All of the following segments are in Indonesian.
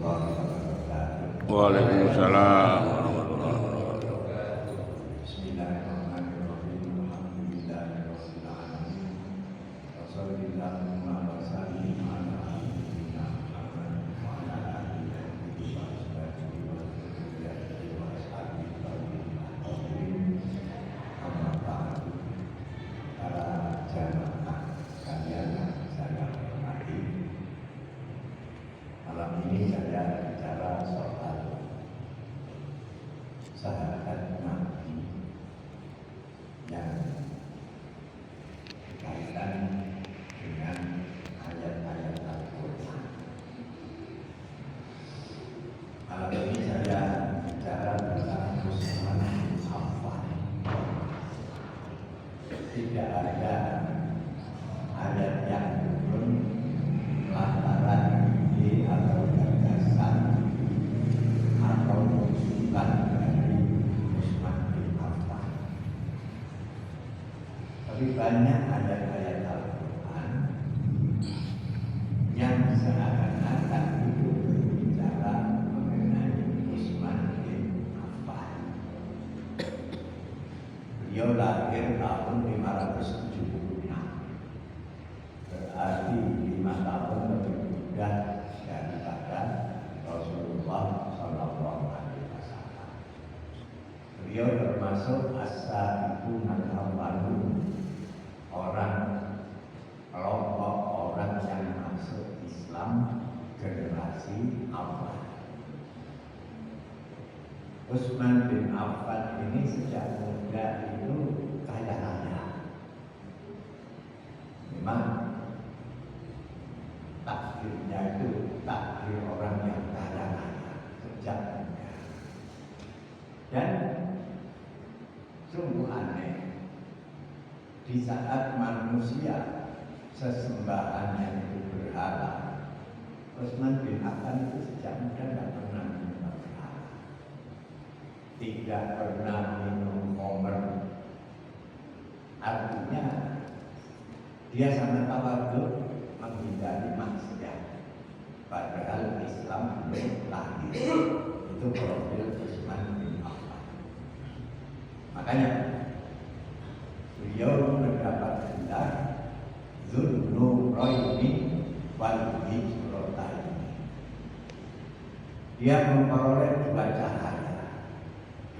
Waalaikumsalam warahmatullahi wabarakatuh. Bismillahirrahmanirrahim. Alhamdulillahirabbil alamin. Wassallallahu wa sallim ala nabiyyina Muhammad wa ala alihi wa sahbihi wa dzurriyyatihi wa ashabihi ajmain. Amma ba'du. Para jamaah sekalian yang saya hormati, malam ini saya bicara soal sahabat Nabi yang berkaitan dengan ayat-ayat Al-Quran. Malam ini saya bicara tentang Utsman bin Affan. Tidak ada ayat yang turun lantaran ide atau gagasan atau usulan dari Utsman bin Affan. Tapi banyak ayat-ayat Al-Quran yang seakan-akan itu berbicara mengenai Utsman bin Affan. Beliau lahir tahun 576, berarti 5 tahun lebih muda daripada Rasulullah Shallallahu Alaihi Wasallam. Beliau termasuk as-sabiqun al-awwalun, orang kelompok orang yang masuk Islam generasi awal. Utsman bin Affan ini sejak muda itu kaya raya. Memang takdirnya itu takdir orang yang kaya raya sejak muda. Dan sungguh aneh, di saat manusia sesembahannya itu berhala, Utsman bin Affan itu sejak muda tidak pernah menyembah berhala, tidak pernah minum khamr. Artinya dia sangat tawadhu, menghindari maksiat. Padahal Islam belum lahir. Itu profil Utsman bin Affan. Makanya beliau mendapat gelar Dzun-Nuraini wal Hijrataini. Dia memperoleh 2 cahaya.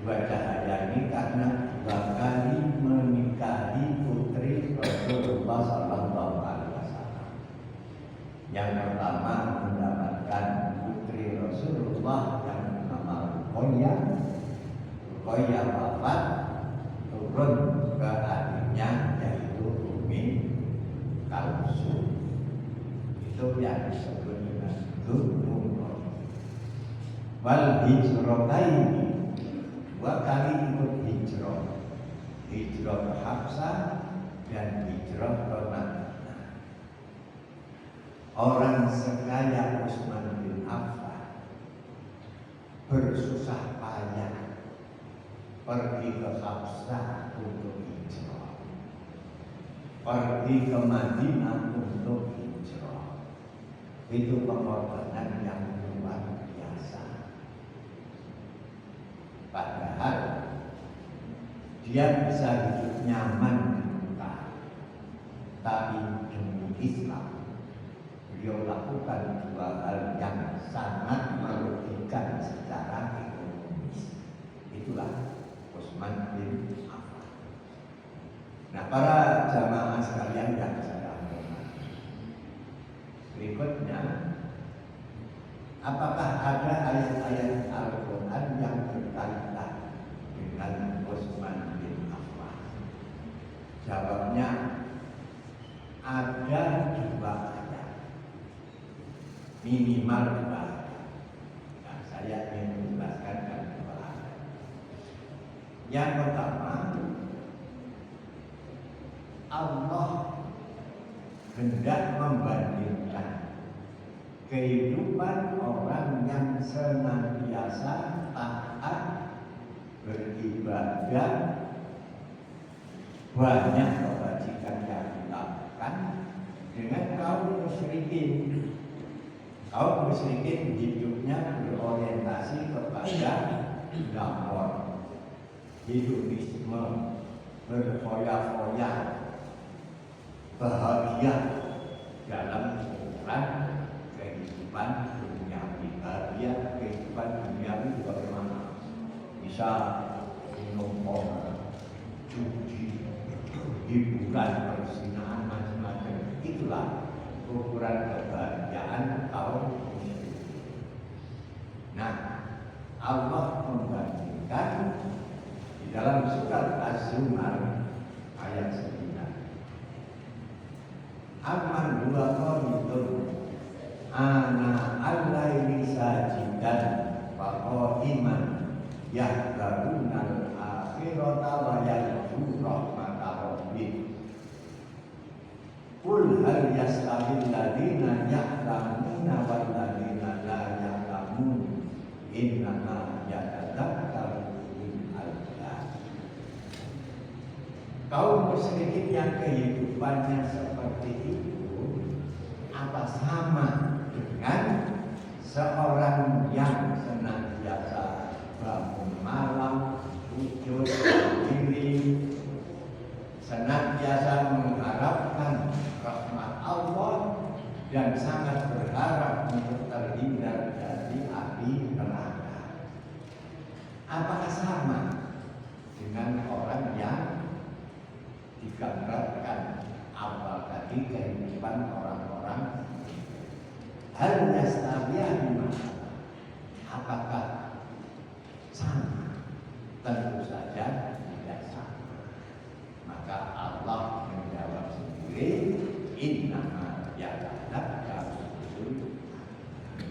2 cahaya ini karena 2 kali menikahi putri Rasulullah Sallallahu Alaihi Wasallam. Yang pertama mendapatkan putri Rasulullah yang bernama Ruqayyah. Ruqayyah wafat, turun ke adiknya yaitu Ummi Kalsum. Itu yang disebut dengan Dzun-Nuraini wal Hijrataini. 2 kali ikut hijrah, hijrah ke Habsah dan hijrah ke Madinah. Orang sekaya Utsman bin Affan bersusah payah pergi ke Habsah untuk hijrah, pergi ke Madinah untuk hijrah. Itu pengorbanan yang luar biasa. Padahal dia bisa hidup nyaman di Mekah, tapi demi Islam beliau lakukan 2 hal yang sangat merugikan secara ekonomis. Itulah Utsman bin Affan. Nah, para jamaah sekalian yang saya hormati, berikutnya, apakah ada ayat-ayat Al-Quran yang berkaitan dengan Utsman bin Affan? Jawabnya ada 2 ayat, minimal 2 ayat. Nah, saya ingin menjelaskan dan 2 ayat. Yang pertama, Allah hendak membandingkan kehidupan orang yang senantiasa taat, beribadah, banyak kebajikan yang dilakukan dengan kaum musyrikin. Kaum musyrikin hidupnya berorientasi kepada gambar, hedonisme, berfoya-foya, bahagia dalam ukuran kehidupan duniawi. Bahagia kehidupan duniawi bagaimana? Bisa minum kopi, judi, hiburan, persinahan, macam-macam. Itulah ukuran kebahagiaan kaum musyrikin. Nah, Allah membandingkan di dalam surat Az-Zumar ayat 9. Amman huwa qanitun ana al-laili sajidan wa qa'iman yahdharuna al-akhirata wa yarjuna rahmata rabbih. Qul hal yastawil ladzina ya'lamuna wal ladzina la ya'lamun innama yatadzakkaru ulul albab. Kaum musyrikin yang kehidupannya seperti itu, apa sama dengan seorang yang senantiasa bangun malam, sujud, diri, senantiasa mengharapkan rahmat Allah dan sangat berharap untuk terhindar dari api neraka? Apakah sama dengan orang yang digambarkan awal tadi kehidupan orang-orang? Hal yastawiyah, apakah sama? Tentu saja tidak sama. Maka Allah menjawab sendiri, innama yatadzakkaru ulul albab.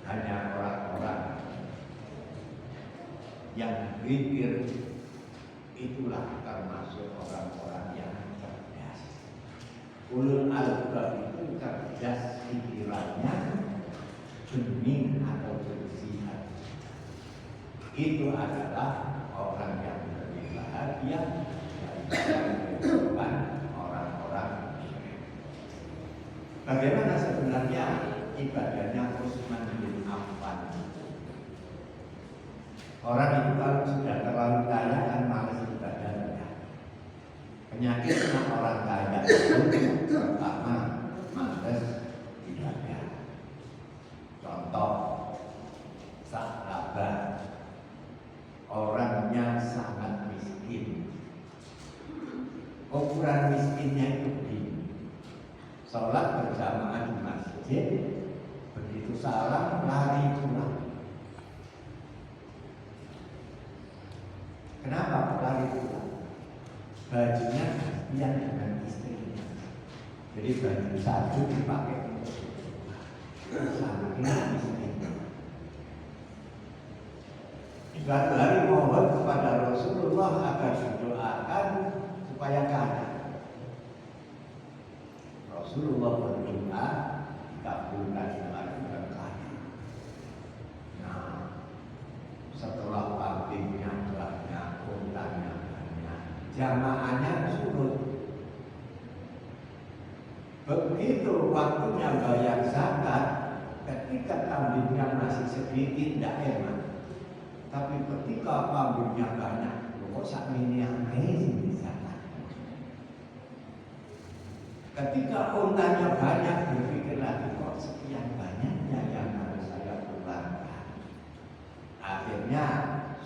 Hanya orang-orang yang berpikir, itulah termasuk orang-orang yang cerdas. Ulul albab itu cerdas pikirannya, bening atau bersih. Itu adalah orang yang lebih bahagia dari kehidupan orang-orang musyrik. Bagaimana sebenarnya ibadahnya Utsman bin Affan? Orang itu kalau sudah terlalu kaya kan malas ibadahnya. Penyakitnya orang kaya itu pertama malas ibadah. Contoh, sahabat, orangnya sangat miskin. Ukuran miskinnya itu begini: sholat berjamaah di masjid, begitu salam lari pulang. Kenapa lari pulang? Bajunya gantian dengan istrinya. Jadi baju satu dipakai untuk saking istrinya. Suatu hari mohon kepada Rasulullah agar didoakan supaya kaya. Rasulullah berdoa dikabulkan dan kaya. Nah, setelah pabriknya banyak, utangnya banyak, jamaahnya surut. Begitu waktunya bayar zakat, ketika kambingnya masih sedikit tidak enak. Tapi ketika kambingnya banyak, kok sak ini amazing zakat. Ketika untanya banyak, berpikir lagi, kok sekian banyaknya yang harus saya keluarkan. Akhirnya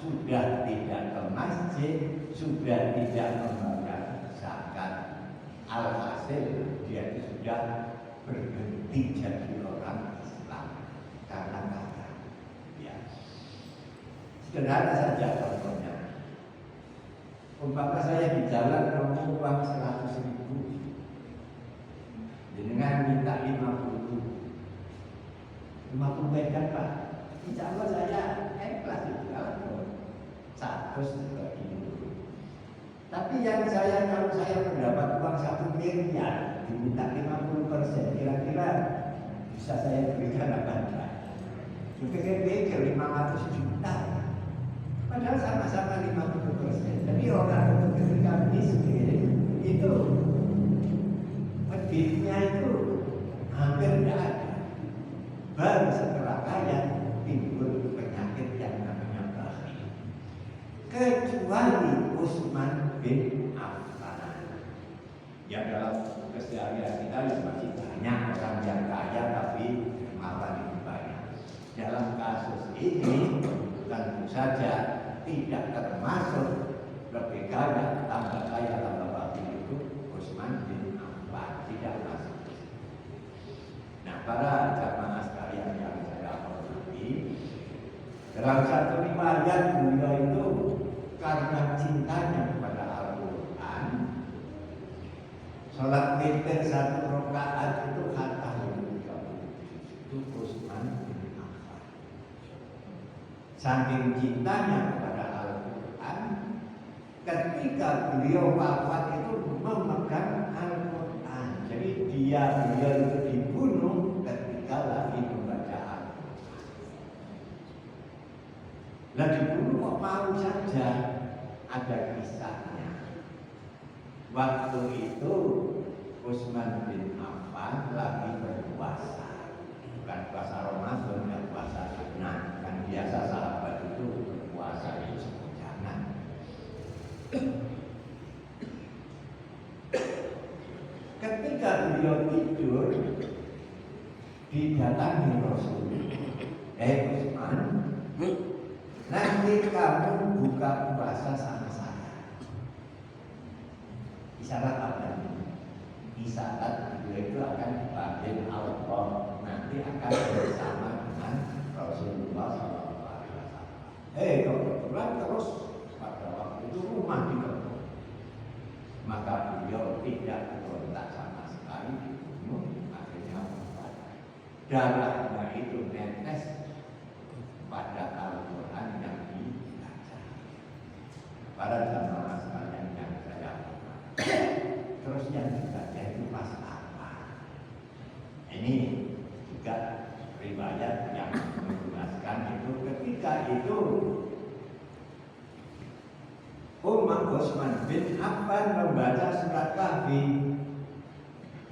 sudah tidak ke masjid, sudah tidak membayar zakat. Alhasil dia itu sudah berhenti jadi orang Islam karena kata. Ya, sederhana saja contohnya. Umpama saya di jalan nemu uang 100.000, dengan minta 50 kan Pak, insya Allah saya ikhlas itu kalau 100 itu. Tapi yang kalau saya mendapat uang 1 miliar diminta 50%, kira-kira bisa saya berikan apa enggak? Pikir-pikir 500 juta, padahal sama-sama 50%. Jadi orang itu ketika miskin itu meditnya itu hampir rakyat timbul penyakit yang namanya bakhil. Kecuali Utsman bin Affan. Ya dalam keseharian kita masih banyak orang yang kaya tapi dermawan itu banyak. Dalam kasus ini tentu saja tidak termasuk lebih kaya, tambah kaya, tambah bakhil itu Utsman bin Affan, tidak masuk. Nah, para jamaah sekalian yang saya hormati, dalam satu riwayat beliau itu karena cintanya kepada Al-Quran, sholat witir 1 rakaat itu khatam itu Utsman bin Affan. Saking cintanya kepada Al-Quran, ketika beliau wafat itu memegang Al-Quran. Jadi beliau itu dibunuh ketika lagi membaca Al-Quran. Lah dibunuh kok mau saja, ada kisahnya. Waktu itu Utsman bin Affan lagi berpuasa, bukan puasa Ramadan, ya puasa sunnah. Kan biasa sahabat itu berpuasa itu sebujanan. Ketika beliau tidur, didatangi Rasul. Utsman, nanti kamu buka puasa sama saya. Isyarat apa ini? Isyarat beliau itu akan dipanggil Allah, nanti akan bersama dengan Rasulullah SAW. Kebetulan terus pada waktu itu rumah dikepung. Maka beliau tidak berontak sama sekali, dibunuh, akhirnya wafat. Darahnya itu netes pada Al-Quran yang dibaca. Para jamaah sekalian yang saya hormati, terus yang dibaca itu pas apa? Ini juga riwayat yang menjelaskan itu ketika itu Utsman bin Affan membaca surat Kahfi.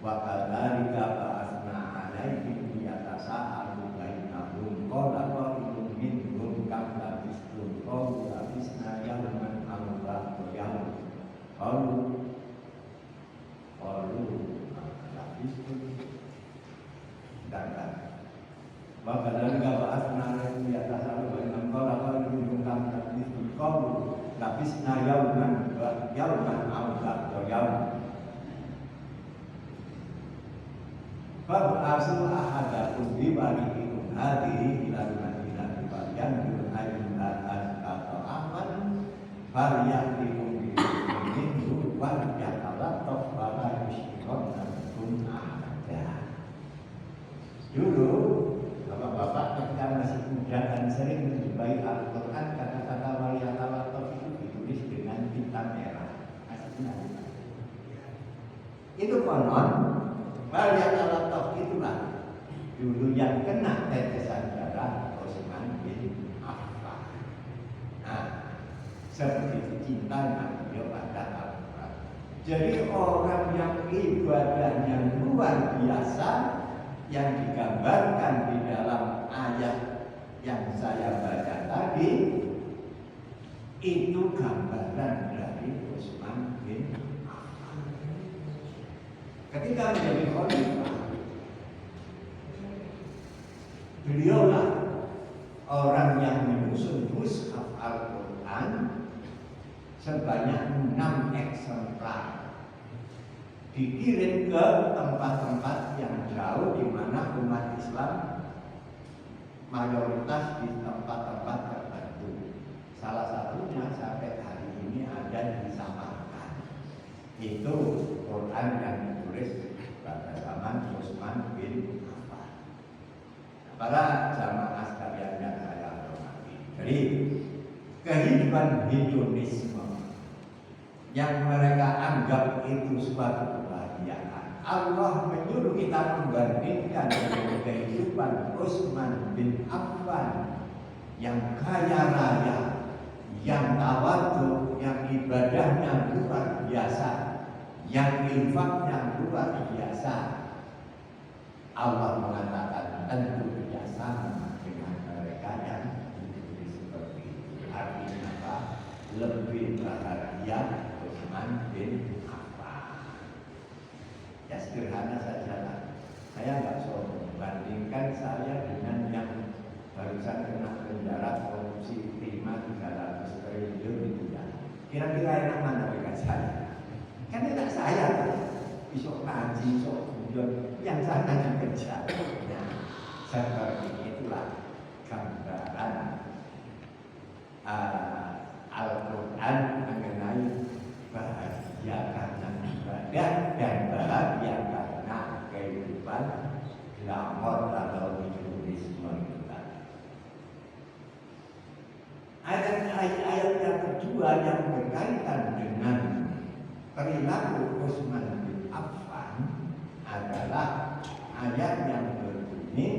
Wa kadzalika ba'atsna 'alaihim yatasaalu bainahum qala qailun minhum kam labistum qalu labisna yawman aw ba'da yawm qalu labistum dan wa kadzalika ba'atsna 'alaihim yatasaalu bainahum qala qailun minhum kam labistum qalu labisna yawman aw ba'da yawm Fab'asu ahadakum biwarihikum hadhihi ila al-madinati falyanzur ayyuha azka aman falyahrikum bihi wa yatalattaf wa la yushrikanna bikum ahada. Dulu bapak-bapak ketika masih muda dan sering menjumpai Al-Quran, kata-kata wa yatalattaf itu ditulis dengan tinta merah. Itu konon Waliat al-Lataf itulah dulu yang kena tetesan darah Utsman bin Affan. Nah, seperti cintanya beliau pada Al-Quran. Jadi orang yang ibadahnya luar biasa yang digambarkan di dalam ayat yang saya baca tadi, itu gambaran dari Utsman bin Affan. Ketika menjadi khalifah, beliaulah orang yang menyusun mushaf Al-Quran sebanyak 6 eksemplar, dikirim ke tempat-tempat yang jauh di mana umat Islam mayoritas di tempat-tempat tertentu. Salah satunya sampai hari ini ada di Samarkand. Itu Quran yang ditulis pada zaman Utsman bin Affan. Para jamaah sekalian yang saya hormati, jadi kehidupan hedonisme yang mereka anggap itu suatu kebahagiaan, Allah menyuruh kita membandingkan dengan kehidupan Utsman bin Affan yang kaya raya, yang tawadhu, yang ibadahnya luar biasa, yang infaknya luar biasa. Allah mengatakan tentu tidak sama dengan mereka yang ditulis seperti itu. Artinya apa? Lebih bahagia Utsman bin Affan. Ya sederhana saja lah. Saya nggak sombong. Bandingkan saya dengan yang barusan kena penjara korupsi 300 triliun itu ya. Kira-kira enak mana dengan saya? Kan enak saya kan. Besok ngaji, besok guyon, yang sana yang kerja. Nah, seperti itulah gambaran Al-Quran mengenai bahagia karena ibadah dan bahagia karena kehidupan glamor atau hedonisme kita. Ayat yang kedua yang berkaitan dengan perilaku Utsman bin Affan adalah ayat yang berbunyi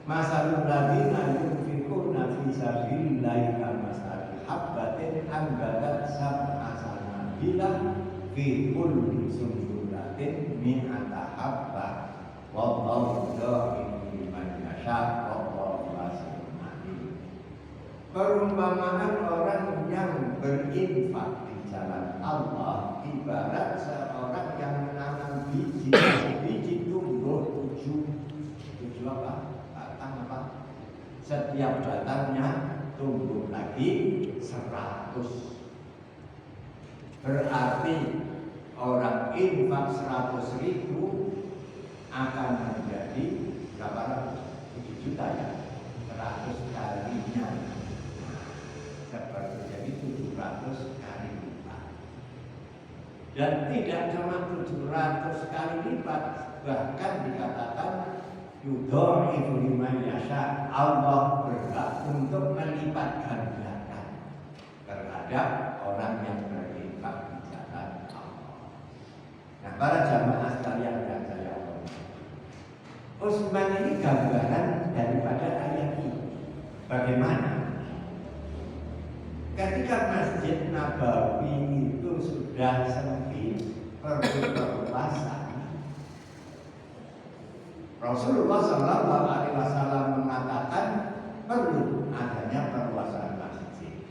masalul ladzina yunfiquna fi sabilillahi kamathali habbatin ambatat sab'a sanabila fi kulli sunbulatin mi'ata habbah wallahu yudhi'u liman yasha' wallahu wasi'un alim. Perumpamaan orang yang berinfak di jalan Allah ibarat seorang yang menanam biji tumbuh 7 apa? Batang apa? Setiap batangnya tumbuh lagi 100. Berarti orang infak 100.000 akan menjadi berapa ratus? 7 juta ya? 100 kalinya. Seperti jadi 700 kali lipat. Dan tidak cuma 700 kali lipat, bahkan dikatakan yudhi'u liman yasha, Allah berhak untuk melipat gandakan terhadap orang yang berinfak di jalan Allah. Nah, para jamaah sekalian yang saya hormati, Utsman ini gambaran daripada ayat ini. Bagaimana? Ketika Masjid Nabawi itu sudah sempit, perlu perluasan. Rasulullah SAW mengatakan perlu adanya perluasan masjid.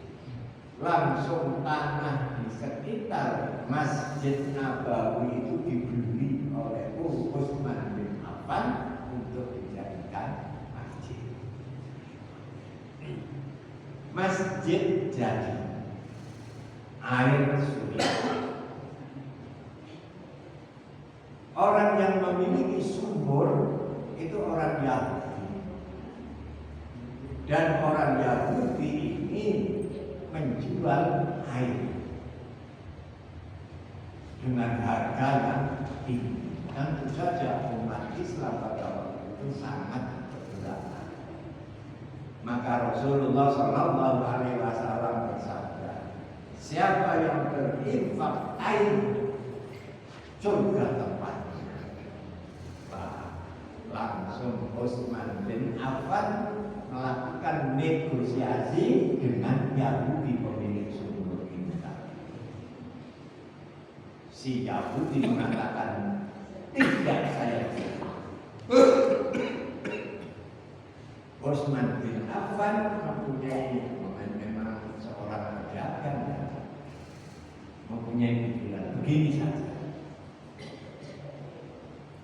Langsung tanah di sekitar Masjid Nabawi itu dibeli oleh Utsman bin Affan untuk dijadikan masjid. Masjid jadi, air sulit. Orang yang memiliki sumur itu orang Yahudi, dan orang Yahudi ini menjual air dengan harga yang tinggi. Tentu saja umat Islam pada waktu itu sangat keberatan. Maka Rasulullah SAW bersabda, siapa yang berinfak air, surga tempatnya. Langsung Utsman bin Affan melakukan negosiasi dengan Yahudi pemilik sumur ini. Si Yahudi mengatakan, tidak, saya tidak. Utsman bin Affan mempunyai memang seorang pedagang ya, mempunyai pikiran begini saja.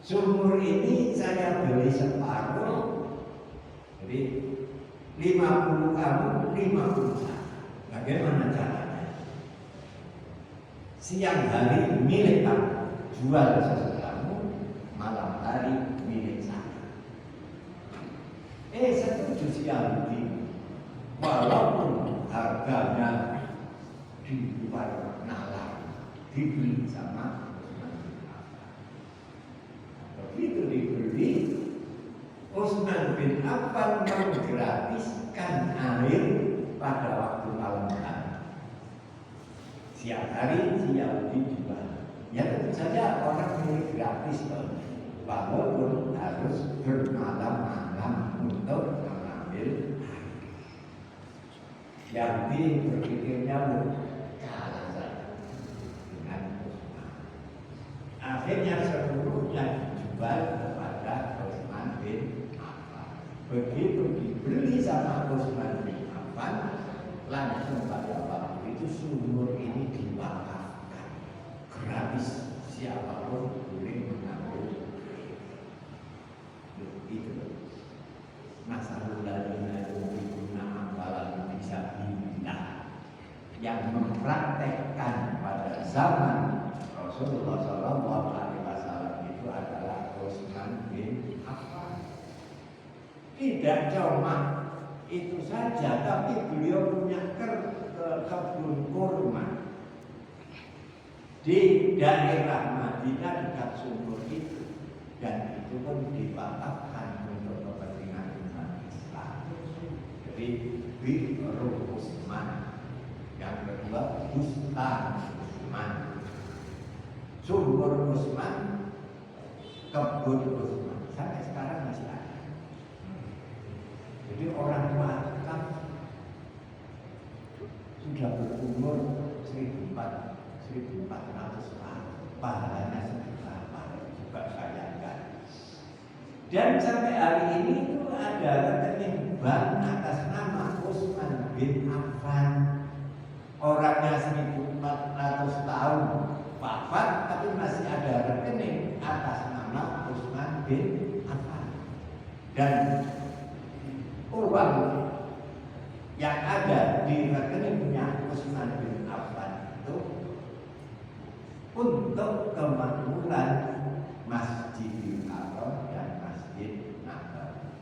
Sumur ini saya beli separuh, jadi 50 kamu, 50 saya. Bagaimana caranya? Siang hari milik kamu, jual sesuatu, malam hari milik saya. Setuju si Yahudi, walaupun harganya di luar nalar, dibeli sama Utsman bin Affan. Begitu dibeli, Utsman bin Affan menggratiskan air pada waktu malam hari. Siang hari si Yahudi jual. Ya tentu saja orang milik gratis, walaupun harus bermalam-malam untuk mengambil air. Yahudi berpikirnya kalah saja dengan Utsman. Akhirnya seluruhnya dijual kepada Utsman bin Affan. begitu dibeli sama Utsman bin Affan, langsung pada waktu itu sumur ini diwakafkan gratis, siapapun boleh mengambil. Itu masalah ladina yunfikuna amwalan bisa billah, yang mempraktekkan pada zaman Rasulullah SAW itu adalah Utsman bin Affan. Tidak cuma itu saja, tapi beliau punya kebun kurma di daerah Madinah dekat sumur itu, dan itu pun diwakafkan untuk kepentingan umat Islam. Jadi Bi'ru Utsman, yang kedua Bustan Utsman, sumur Utsman, kebun Utsman, sampai sekarang masih ada. Jadi orang wakaf sudah berumur 1400 tahun, pahalanya seberapa juga sayangkan. Dan sampai hari ini itu ada rekening bank atas nama Utsman bin Affan. Orangnya 1400 tahun wafat, tapi masih ada rekening atas nama Utsman bin Affan. Dan uang yang ada di rekeningnya Utsman bin Affan itu untuk kemakmuran Masjidil Haram dan Masjid Nabawi.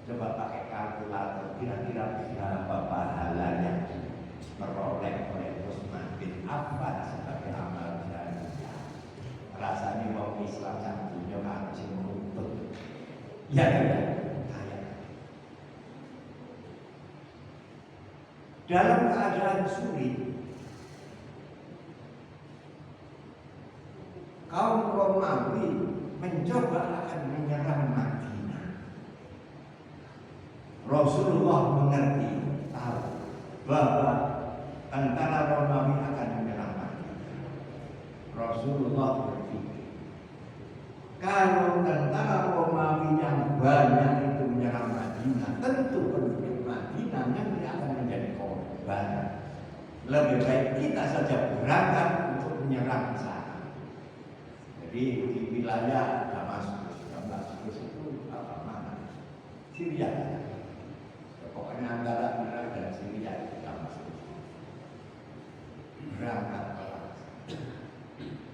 Coba pakai kalkulator, kira-kira berapa pahala yang diperoleh oleh Utsman bin Affan sebagai amal jariah. Rasanya mau Islam yang punya harus menuntut. Ya, dalam keadaan sulit, kaum Romawi mencoba akan menyerang Madinah. Rasulullah mengerti, tahu bahwa tentara Romawi akan menyerang Madinah. Rasulullah berpikir, kalau tentara Romawi yang banyak itu menyerang Madinah, tentu penduduk Madinah nanti akan menjadi korban. Lebih baik kita saja berangkat untuk menyerang sana. Jadi di wilayah Damaskus itu apa mana? Syria. Pokoknya antara Irak dan Syria itu Damaskus. Berangkat perang.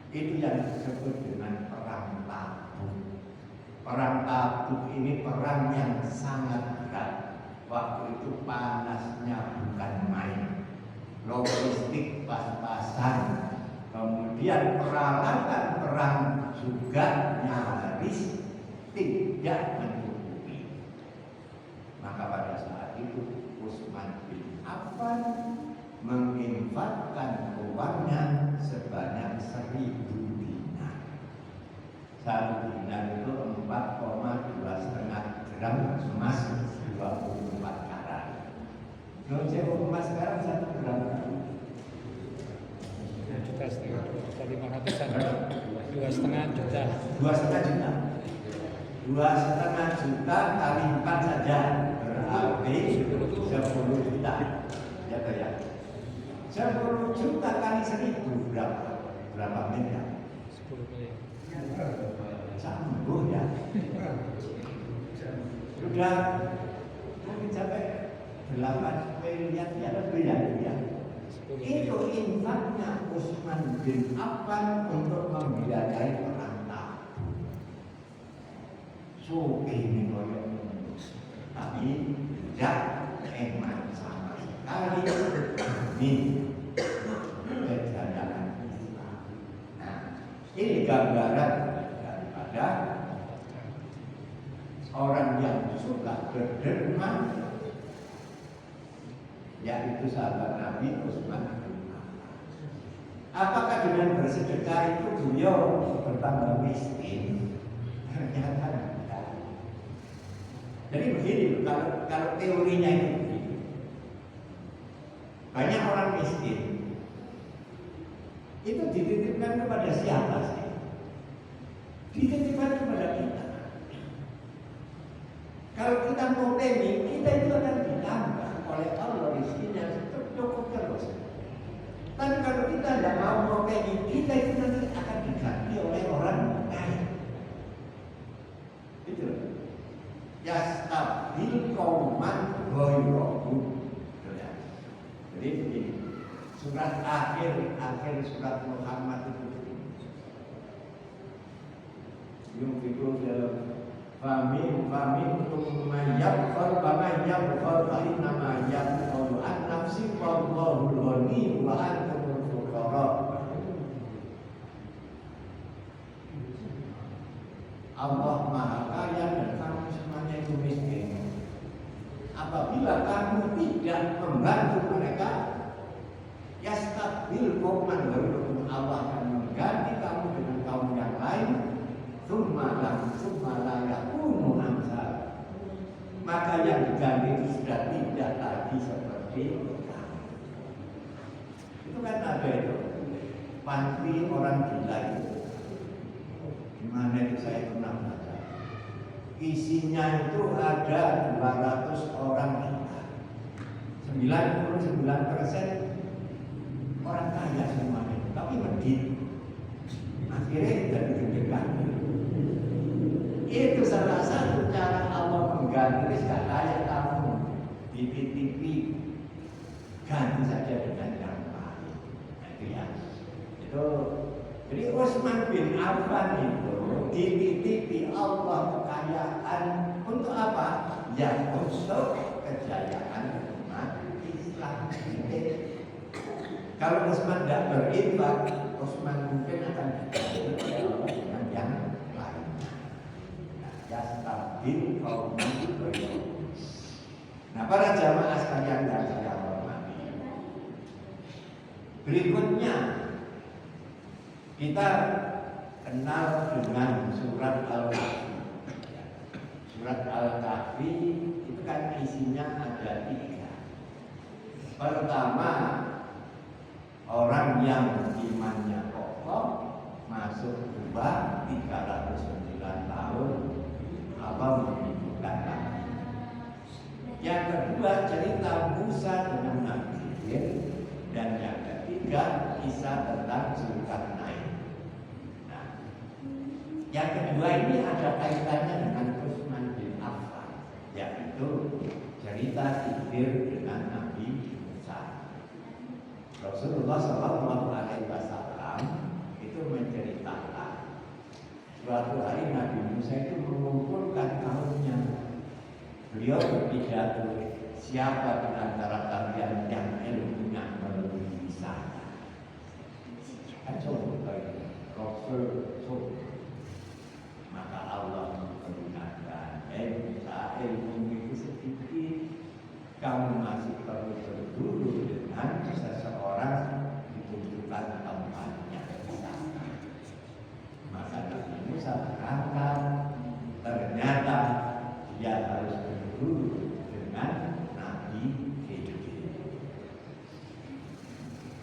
Itu yang disebut dengan perang Tabuk. Perang Tabuk ini perang yang sangat berat. Waktu itu panasnya bukan main. Logistik pas-pasan. Kemudian peralatan perang juga nyaris tidak mencukupi. Maka pada saat itu Utsman bin Affan menginfakkan uangnya sebanyak 1000 dinar. 1 dinar itu 4,2,5 gram emas 24 karat. Kalau saya emas sekarang 1 gram. 2,5 juta, 2,5 juta. 2,5 juta kali 4 saja berarti 10 juta. Ya ya. 10 juta kali 1000 berapa miliar? 10 miliar. Sanggup ya. Sudah mungkin sampai 8 miliar ya lebih ya. Itu infaknya Utsman bin Affan untuk membiayai perang Tabuk. Sugih tapi tidak hemat sama sekali. Ini kejayaan Islam. Nah, ini gambaran daripada orang yang suka berderma, yaitu sahabat Nabi Utsman bin Affan. Apakah dengan bersedekah itu beliau bertambah miskin? Ternyata tidak. Jadi begini, kalau teorinya itu begini. Banyak orang miskin itu dititipkan kepada siapa sih? Dititipkan kepada kita. Kalau kita mau planning, kita itu akan ditambah oleh Allah rezekinya cukup terus. Tapi kalau kita tidak mau planning, kita itu nanti akan diganti oleh orang lain. Itu ya stabil kauman ghairuhum. Jadi begini, surat akhir surat Muhammad itu yung fikir Famin mayabkhal wa yabkhal fa inna ma yabkhalu an nafsi wallahu ghani wa antumul fuqara. Allah Maha Kaya dan kamu semuanya itu miskin. Apabila kamu tidak membantu mereka, yastabil qauman ghairukum, Allah akan mengganti kamu dengan kaum yang lain. Summa la yakunu amsal. Maka yang diganti itu sudah tidak lagi seperti kamu. Itu kan ada itu panti orang gila itu. Di mana itu saya pernah baca. Isinya itu ada 200 orang gila. 99% orang kaya semuanya, tapi medit. Akhirnya jadi deg-degan. Itu salah satu cara Allah mengganti. Gak kayak kamu di TV, ganti saja dengan yang lain. Nah, itu ya. Itu jadi Utsman bin Affan itu di TV Allah kekayaan untuk apa? Ya untuk kejayaan umat Islam. Kalau Utsman tidak berinfak, Utsman mungkin akan diganti oleh Allah dengan yang lainnya. Ya stabil kaum ghairuhum. Nah, para jamaah sekalian yang saya hormati, berikutnya kita kenal dengan surat Al-Kahfi. Surat Al-Kahfi itu kan isinya ada 3. Pertama, orang yang imannya kokoh masuk kubah 309 tahun Allah menghidupkan lagi. Yang kedua cerita Musa dengan Nabi Khidir, dan yang ketiga kisah tentang Zulkarnain. Nah, yang kedua ini ada kaitannya dengan Utsman bin Affan, yaitu cerita Khidir dengan Nabi Musa. Rasulullah SAW itu menceritakan suatu hari Nabi Musa itu mengumpulkan kaumnya. Beliau berpidato, siapa di antara kalian yang ilmunya melebihi saya? Kan coba Rasul. Maka Allah menggunakan Musa, ilmu itu sedikit, kamu masih perlu berguru dengan seseorang ditunjukkan tempatnya di sana. Maka Nabi Musa berangkat, ternyata dia harus berguru dengan Nabi Khidir.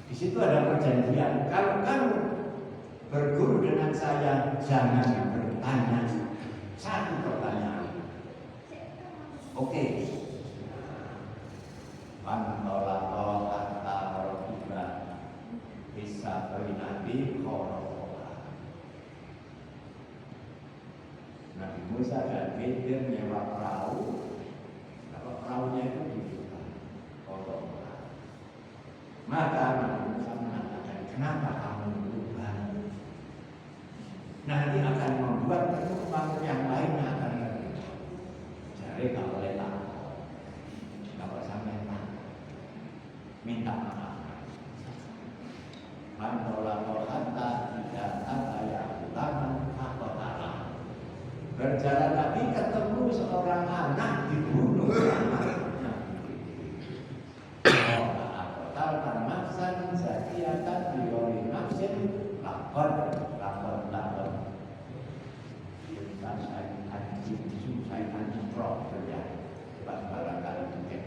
Di situ ada perjanjian, kalau kamu berguru dengan saya jangan bertanya satu pertanyaan. Oke. Pantolato antara juga bisa berinati khorokola. Nabi Musa dan Khidir nyewa perahu. Kalau perahunya itu dibuka khorokola. Maka Nabi Musa mengatakan, kenapa kamu berubah? Nanti akan membuat penumpang yang lainnya akan berubah. Jadi kalau letak, kalau sampai minta maaf. Pantolato hatta tidak ada yang ulama fakotala. Berjalan lagi ketemu seorang anak dibunuh sama Fakotala nafsan zakiyatan biwari nafsin lakon. Saya anjing roh terjadi. Barangkali mungkin.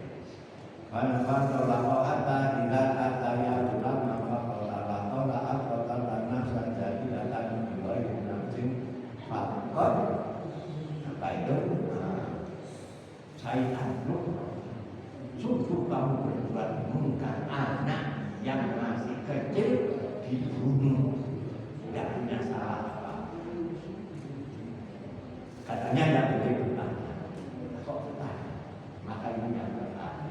Pantolato hatta tidak ada yang ulama fakotala fakotala nafsan zakiyatan biwari nafsin fakot. Apa itu? Syaitan sungguh kamu berbuat mungkar, anak yang masih kecil dibunuh, tidak punya salah apa. Katanya yang begitu bertanya, kok bertanya? Maka ini yang bertanya.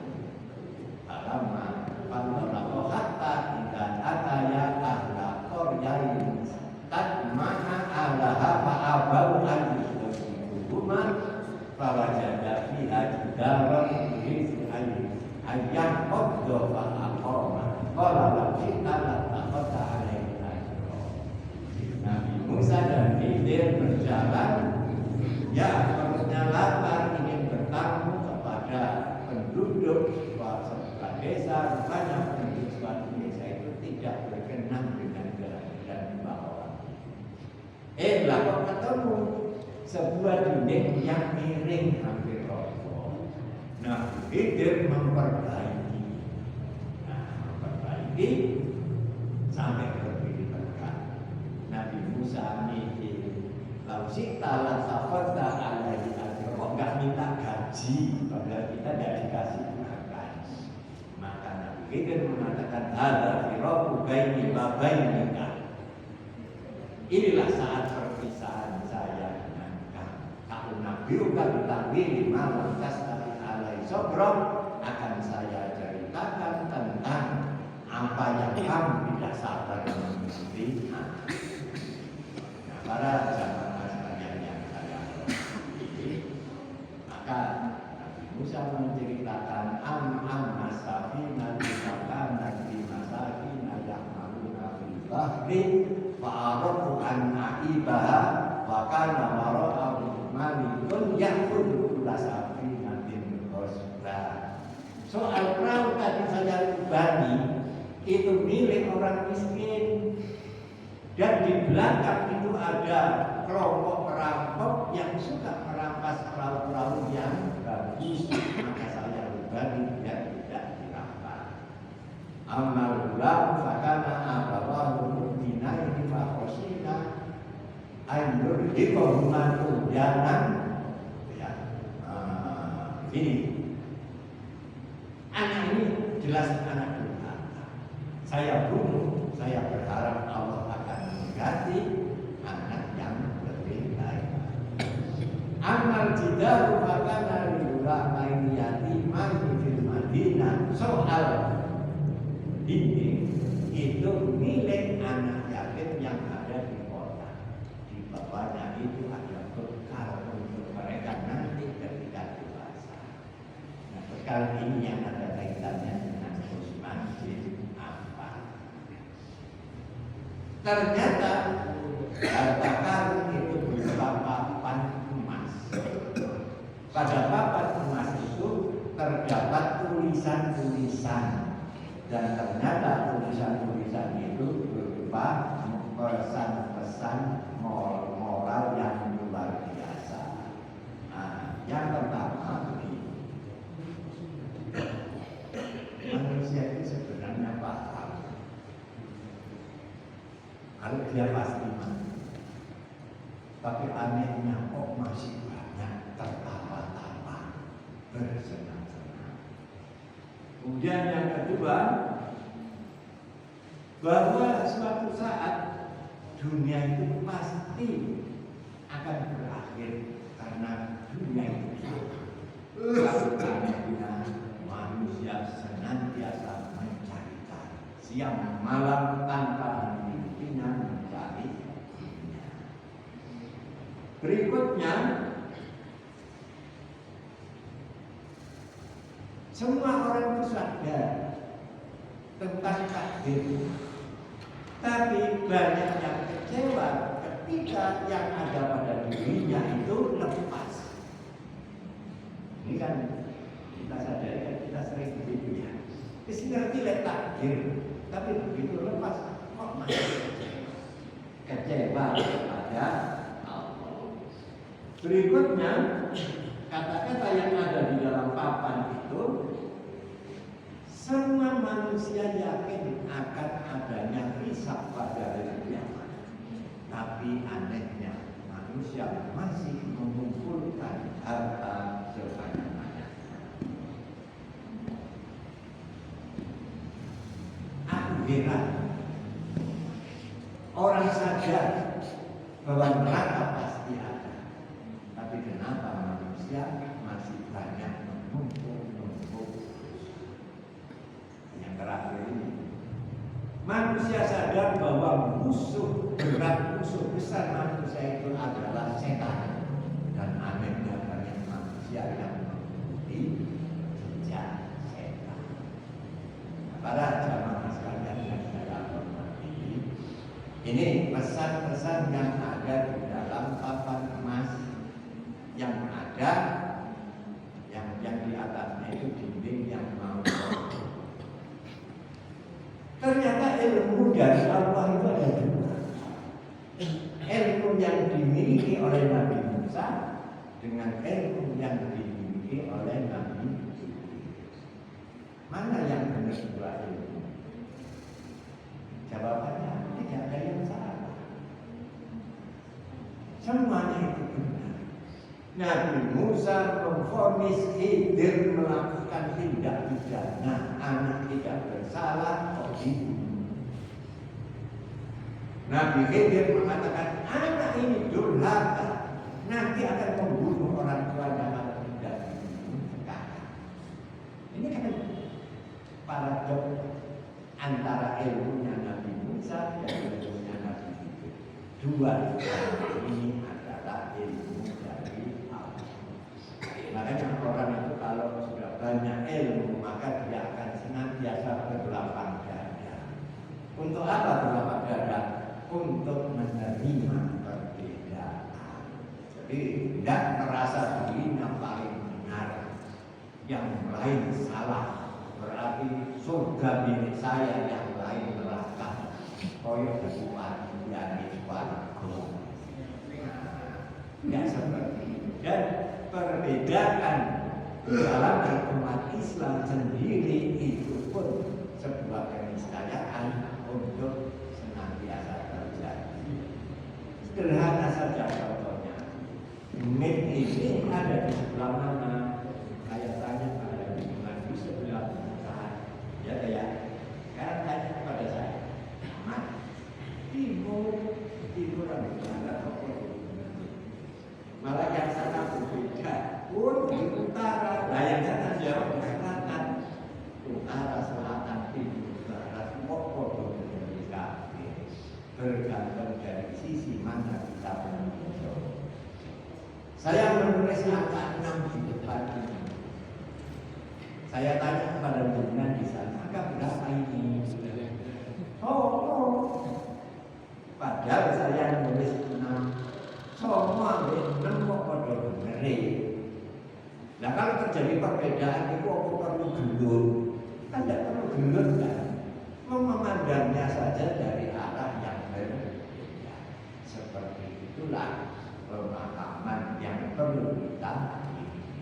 Alama pandola hatta tidak ataya ahla koryain tadmaha alaha fa'abau al-yusufikuhuma fawajada fiha judaran yuhidu ayam qaddo fa'aqoma qala lakita latakota alaihi ajro. Nabi Musa dan Khidir berjalan, ya perutnya lapar, ingin bertamu kepada penduduk sebuah desa. Rupanya penduduk suatu desa itu tidak berkenan dengan kehadiran bahwa lah kok ketemu sebuah dinding yang miring hampir roboh. Nah, Khidir memperbaiki sampai berdiri tegak. Nabi Musa mikir, lau sita la tafadda alaihi ajra, kok nggak minta gaji, padahal kita tidak dikasih makan. Maka Nabi Khidir mengatakan, hadza firaku baini wa bainika. Inilah saat perpisahan saya dengan kamu. Kalau Nabi udah ta'wili malam tasari alai sobrom, akan saya ceritakan tentang apa yang kamu tidak sabar mengerti. Nah, para jamaah sekalian yang saya hormati, maka Nabi Musa menceritakan masafina di masafina yang maluna fil bahri fa'arafu an a'ibaha wa kana wara'ahu malikun ya'khudhu kulla safinatin ghasba. Soal perahu tadi saya ubani, itu milik orang miskin, dan di belakang itu ada kelompok perampok yang suka merampas perahu-perahu yang bagus. Maka saya ubani biar tidak dirampas. Amal ulam fakana abawahu mu'minaini fakhosina ayur dikohumatu jalan. Ya, ini anak ini jelas anak durhaka. Saya bunuh, saya berharap Allah akan mengganti anak yang lebih baik. Amal jidaru fakana liura main yatimah fil Madinah. Soal dinding itu milik anak yatim yang ada di kota. Di bawahnya itu ada bekal untuk mereka nanti ketika dewasa. Nah, bekal ini yang ada kaitannya dengan masjid apa? Ternyata harta karun itu berupa papan emas. Pada papan emas itu terdapat tulisan-tulisan. Dan ternyata tulisan-tulisan itu berupa pesan-pesan moral yang luar biasa. Nah, yang pertama begini, manusia itu sebenarnya paham kalau dia pasti mati, tapi anehnya kok masih banyak tertawa-tawa, bersenang-senang. Kemudian yang kedua, bahwa suatu saat dunia itu pasti akan berakhir karena dunia itu karena manusia senantiasa mencari-cari siang malam tanpa henti-hentinya mencari dunia. Berikutnya, semua orang itu sadar tentang takdir, tapi banyak yang kecewa ketika yang ada pada dirinya itu lepas. Ini kan kita sadari, kan kita sering begitu ya. Kita ngerti takdir, tapi begitu lepas kok masih kecewa pada Allah. Berikutnya, kata-kata yang ada di dalam papan itu, semua manusia yakin akan adanya hisab pada hari kiamat. Tapi anehnya manusia masih mengumpulkan harta sebanyak-banyaknya. manusia masih banyak menumpuk. Yang terakhir ini, manusia sadar bahwa musuh besar manusia itu adalah setan, dan anehnya banyak manusia yang mengikuti jejak setan. Para jamaah sekalian yang saya hormati, ini pesan-pesan yang ada di dalam papan emas, yang ada yang di atasnya itu dinding yang mau. Ternyata ilmu dari Allah itu ada dua. Ilmu yang dimiliki oleh Nabi Musa dengan ilmu yang dimiliki oleh Nabi Idris. Mana yang benar dua ilmu? Jawabannya tidak ada yang salah. Semuanya itu benar. Nabi Musa memvonis Khidir melakukan tindak pidana, anak tidak bersalah kok dibunuh. Nabi Khidir mengatakan anak ini durhaka, nanti akan membunuh orang tuanya kalau tidak dibunuh sekarang. Ini kan paradok antara ilmunya Nabi Musa dan ilmunya Nabi Khidir. Dua ini adalah ilmu dari Allah. Makanya orang itu kalau sudah banyak ilmu maka dia akan senantiasa berlapang dada. Untuk apa berlapang dada? Untuk menerima perbedaan. Jadi tidak merasa dirinya paling benar, yang lain salah. Berarti surga milik saya, yang lain neraka. Koyok kesukaan dari warga. Ya seperti itu. Dan perbedaan dalam umat Islam sendiri itu pun sebuah keniscayaan untuk senantiasa terjadi. Sederhana saja contohnya. Mic ini ada di sebelah mana? Saya tanya pada lingkungan di sebelah mana? Ya ya. Sekarang tanya kepada saya. Mas, timur barat malah yang sana berbeda pun di utara, nah yang sana jauh di selatan, utara, selatan, timur, barat, pokok berbeda, bergantung dari sisi mana kita menuju. Saya menulis angka 6 di depan ini. Saya tanya kepada jenengan di sana, angka berapa ini? Oh. Padahal saya menulis 6. Semua nemu pada benerin. Nah kalau terjadi perbedaan itu aku perlu gelut. Kan tidak perlu gelut kan? Memandangnya saja dari arah yang berbeda. Seperti itulah pemahaman yang perlu kita miliki.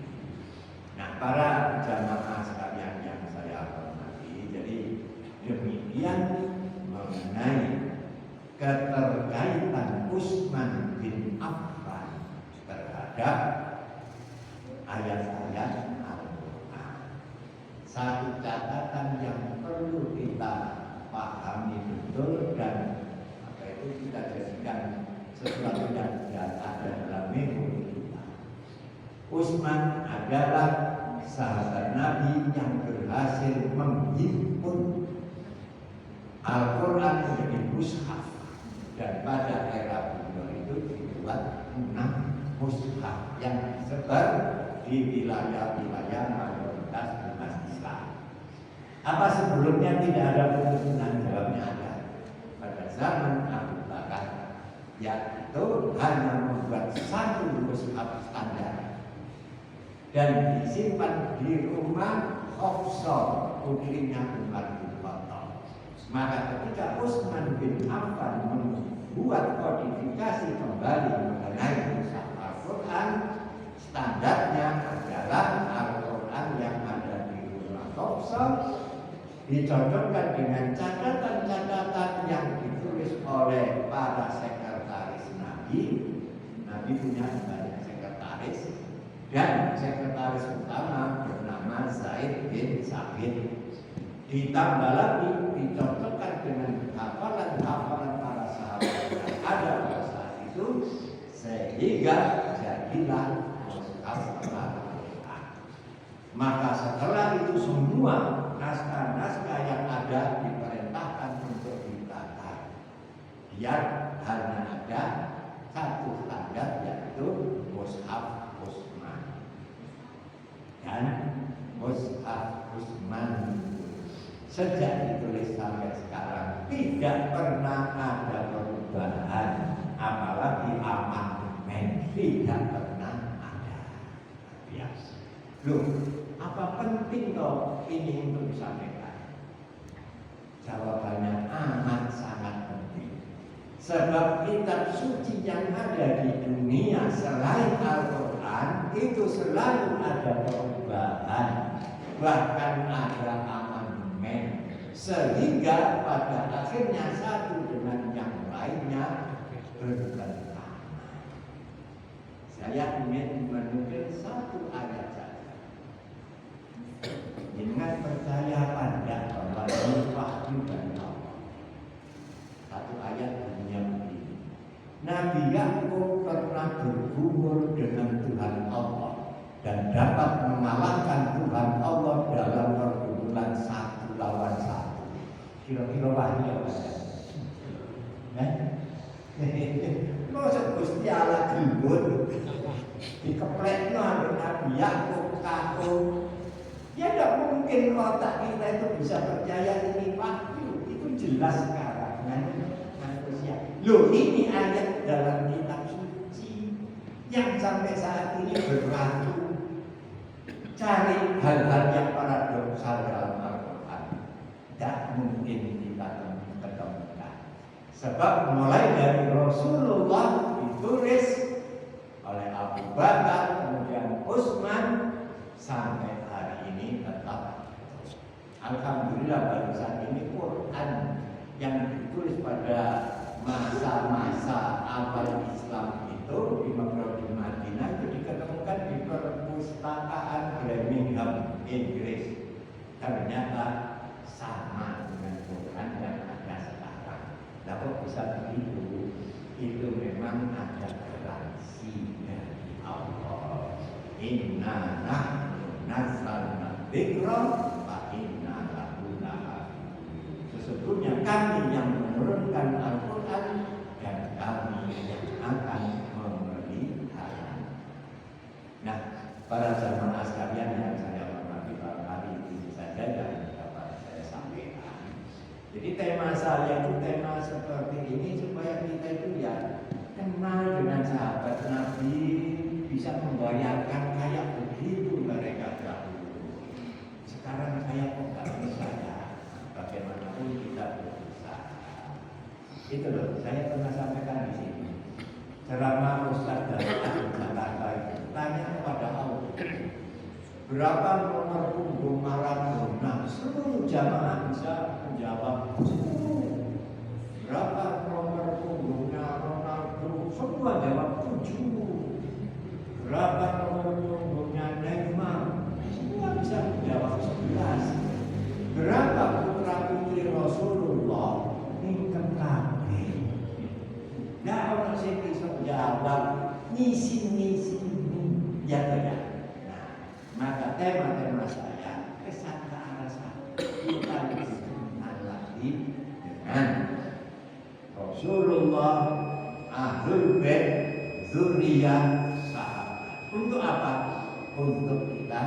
Nah para jamaah sekalian yang saya hormati, jadi demikian mengenai keterkaitan Utsman bin Affan terhadap ayat-ayat Al-Quran. Satu catatan yang perlu kita pahami betul dan kita jadikan sesuatu yang ada dalam memori kita. Utsman adalah sahabat Nabi yang berhasil menghimpun Al-Quran menjadi mushaf. Dan pada era beliau itu dibuat 6 mushaf yang disebar di wilayah-wilayah mayoritas umat Islam. Apa sebelumnya tidak ada penyusunan? Jawabnya ada. Pada zaman Abu Bakar, yaitu hanya membuat 1 mushaf standar dan disimpan di rumah Hafsah, putrinya Umar bin Khattab. Maka ketika Utsman bin Affan membuat kodifikasi kembali mengenai mushaf Al-Quran, standarnya adalah Al-Quran yang ada di rumah Hafsah dicocokkan dengan catatan-catatan yang ditulis oleh para sekretaris Nabi. Nabi punya banyak sekretaris dan sekretaris utama bernama Zaid bin Sabit. Ditambah lagi dicocokkan dengan hafalan-hafalan para sahabat yang ada pada saat itu, sehingga jadilah mushaf Maka setelah itu semua naskah-naskah yang ada diperintahkan untuk ditata, biar hanya ada satu standar, yaitu Mushaf Utsman. Dan Mushaf Utsman sejak ditulis sampai sekarang tidak pernah ada perubahan, apalagi amandemen tidak pernah ada. Biasa. Loh, apa penting toh ini untuk disampaikan? Jawabannya amat sangat penting. Sebab kitab suci yang ada di dunia selain Al-Quran itu selalu ada perubahan, bahkan ada amandemen, sehingga pada akhirnya satu dengan yang lainnya bertentangan. Saya ingin menukil satu ayat saja. Dengan percaya pada bahwa ini wahyu dari Allah. Satu ayat bunyinya begini. Nabi Yakub pernah bergumul dengan Tuhan Allah dan dapat mengalahkan Tuhan Allah dalam pergumulan 1 lawan 1. Kira-kira wahyu apa ya? Masa Gusti Allah gembul dikeplekno Nabi Yakub takut. Ya tidak mungkin otak kita itu bisa percaya ini wahyu. Itu jelas sekarang manusia. Loh, ini ayat dalam kitab suci yang sampai saat ini berlaku. Cari hal-hal yang paradoksal dalam Al-Quran, tidak mungkin kita ketemukan. Sebab mulai dari Rasulullah ditulis oleh Abu Bakar, kemudian Utsman, sampai hari ini tetap. Alhamdulillah barusan ini Quran yang ditulis pada masa-masa awal Islam itu di Mekah, di Madinah, itu diketemukan di perpustakaan Birmingham, Inggris. Ternyata sama dengan Quran yang ada sekarang. Nah, kok bisa begitu? Itu memang ada garansi dari Allah. Inna nahnu nazzalna dzikra wa inna lahu lahafidhun. Sesungguhnya kami yang menurunkan Al-Quran dan kami yang akan memelihara. Nah, para jamaah sekalian yang saya hormati, barangkali ini saja yang dapat saya sampaikan. Jadi tema saya itu tema seperti ini supaya kita itu ya kenal dengan sahabat Nabi, bisa membayangkan kayak begitu mereka dahulu. Sekarang saya kok nggak bisa ya. Bagaimanapun kita berusaha. Itu loh, saya pernah sampaikan di sini. Ceramah Ustaz dari Jakarta itu tanya kepada Allah, berapa nomor punggung Maradona? Seluruh jamaah bisa menjawab 10. Berapa nomor punggungnya Ronaldo? Semua jawab 7. Berapa nomor punggungnya Neymar? Semua bisa menjawab 11. Berapa putra putri Rasulullah? Ningkem kabeh. Nggak orang sing bisa jawab ngisi ya tidak. Nah, maka tema-tema saya kesan ke arah sana. Kita dikenal lagi dengan Rasulullah, Ahlul Bait, Dzurriyyah, sahabat. Untuk apa? Untuk kita